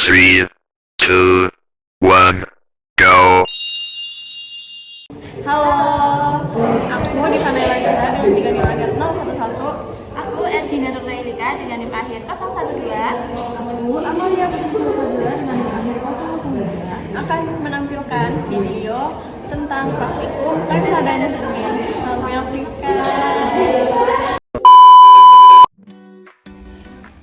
3, 2, 1, go. Halo, aku Divanela Jana dengan 3 nilai akhir 011. Aku Ergina Nurlailika dengan NIM akhir 012. Aku Amalia Putri Sabila dengan NIM akhir 002. Akan menampilkan video tentang praktikum lensa dan cermin. Selamat menyaksikan.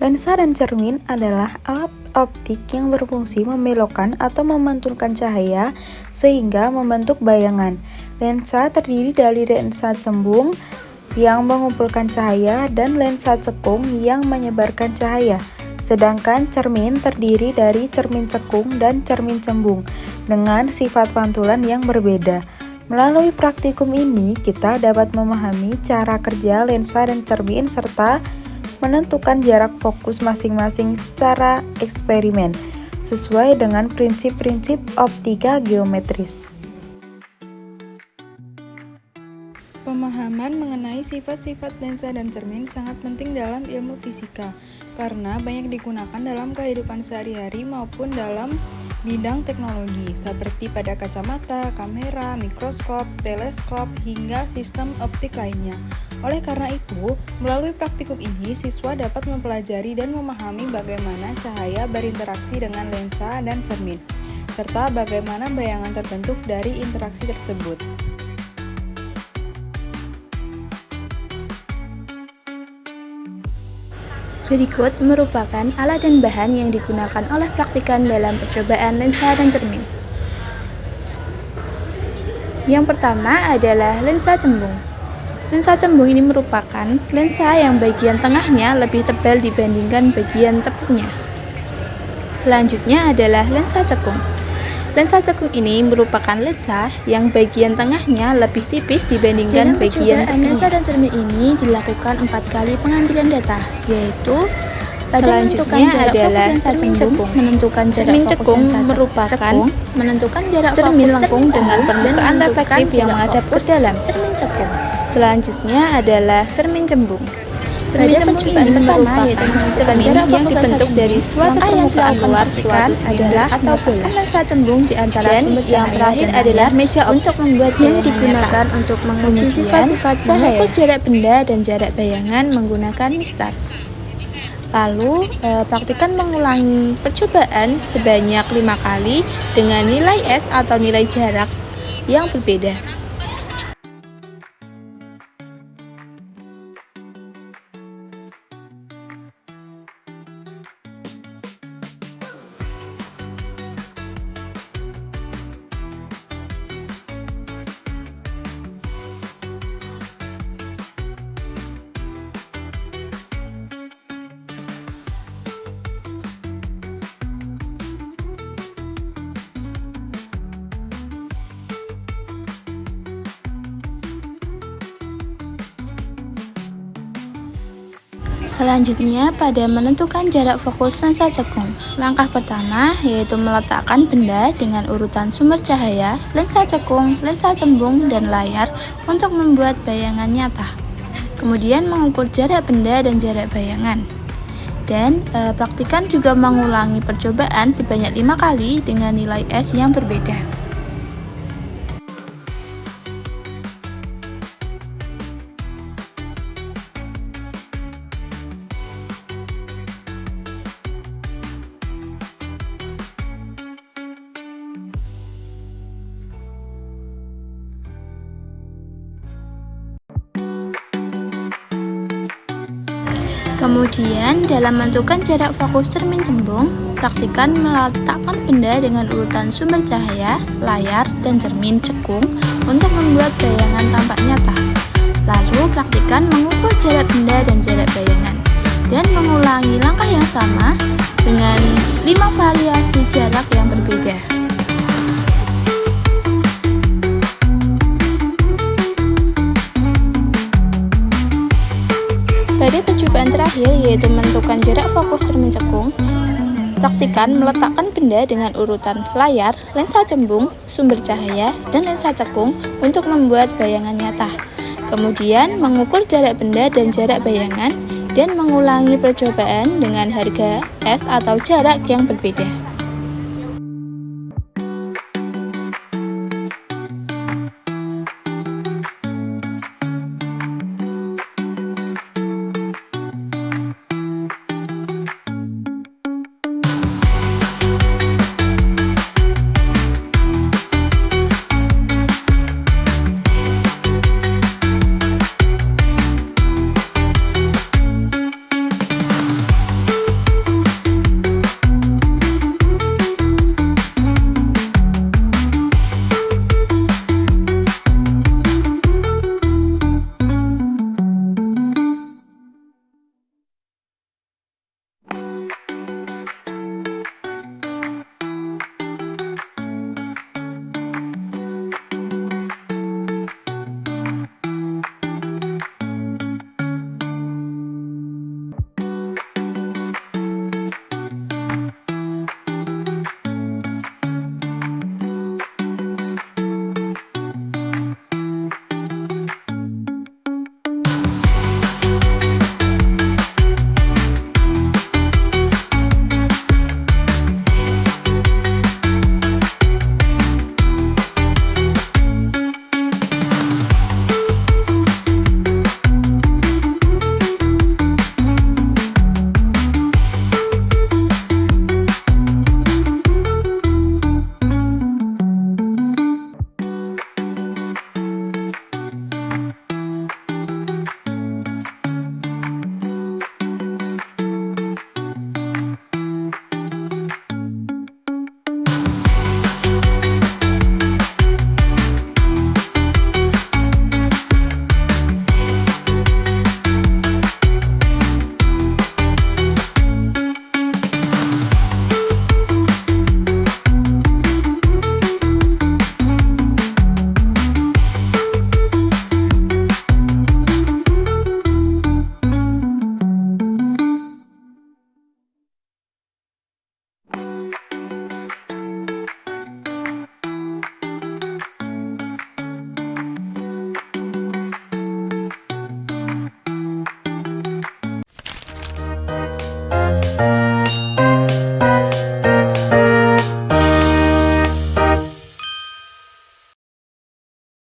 Lensa dan cermin adalah alat optik yang berfungsi membelokkan atau memantulkan cahaya sehingga membentuk bayangan. Lensa terdiri dari lensa cembung yang mengumpulkan cahaya dan lensa cekung yang menyebarkan cahaya. Sedangkan cermin terdiri dari cermin cekung dan cermin cembung dengan sifat pantulan yang berbeda. Melalui praktikum ini, kita dapat memahami cara kerja lensa dan cermin serta menentukan jarak fokus masing-masing secara eksperimen, sesuai dengan prinsip-prinsip optika geometris. Pemahaman mengenai sifat-sifat lensa dan cermin sangat penting dalam ilmu fisika, karena banyak digunakan dalam kehidupan sehari-hari maupun dalam bidang teknologi, seperti pada kacamata, kamera, mikroskop, teleskop, hingga sistem optik lainnya. Oleh karena itu, melalui praktikum ini, siswa dapat mempelajari dan memahami bagaimana cahaya berinteraksi dengan lensa dan cermin, serta bagaimana bayangan terbentuk dari interaksi tersebut. Berikut merupakan alat dan bahan yang digunakan oleh praktikan dalam percobaan lensa dan cermin. Yang pertama adalah lensa cembung. Lensa cembung ini merupakan lensa yang bagian tengahnya lebih tebal dibandingkan bagian tepuknya. Selanjutnya adalah lensa cekung. Lensa cekung ini merupakan lensa yang bagian tengahnya lebih tipis dibandingkan bagian tepuknya. Lensa dan cermin ini dilakukan 4 kali pengambilan data, yaitu pada menentukan jarak fokus lensa cembung, menentukan jarak fokus lensa cekung, menentukan jarak cermin fokus lengkung dengan permukaan reflektif yang menghadap ke dalam. cermin cekung. Selanjutnya adalah cermin cembung. Cermin Pada cembung percobaan ini pertama, merupakan yaitu menentukan cermin jarak yang fokus lensa dibentuk dari cembung. suatu Langkah yang permukaan dilakukan luar, praktikan suatu silinder adalah atau bola. meletakkan lensa cembung di antara Dan sumber yang cahaya terakhir dan adalah layar meja optik untuk membuat yang bayangan digunakan nyata. untuk menguji Kemudian, sifat-sifat cahaya. mengukur jarak benda dan jarak bayangan menggunakan mistar. Lalu, praktikan mengulangi percobaan sebanyak 5 kali dengan nilai S atau nilai jarak yang berbeda. Selanjutnya, pada menentukan jarak fokus lensa cekung. Langkah pertama yaitu meletakkan benda dengan urutan sumber cahaya, lensa cekung, lensa cembung, dan layar untuk membuat bayangan nyata. Kemudian mengukur jarak benda dan jarak bayangan. Dan praktikan juga mengulangi percobaan sebanyak 5 kali dengan nilai S yang berbeda. Kemudian, dalam menentukan jarak fokus cermin cembung, praktikan meletakkan benda dengan urutan sumber cahaya, layar, dan cermin cekung untuk membuat bayangan tampak nyata. Lalu, praktikan mengukur jarak benda dan jarak bayangan, dan mengulangi langkah yang sama dengan 5 variasi jarak yang berbeda. Pada percobaan terakhir, yaitu menentukan jarak fokus cermin cekung, praktikan meletakkan benda dengan urutan layar, lensa cembung, sumber cahaya, dan lensa cekung untuk membuat bayangan nyata. Kemudian mengukur jarak benda dan jarak bayangan, dan mengulangi percobaan dengan harga S atau jarak yang berbeda.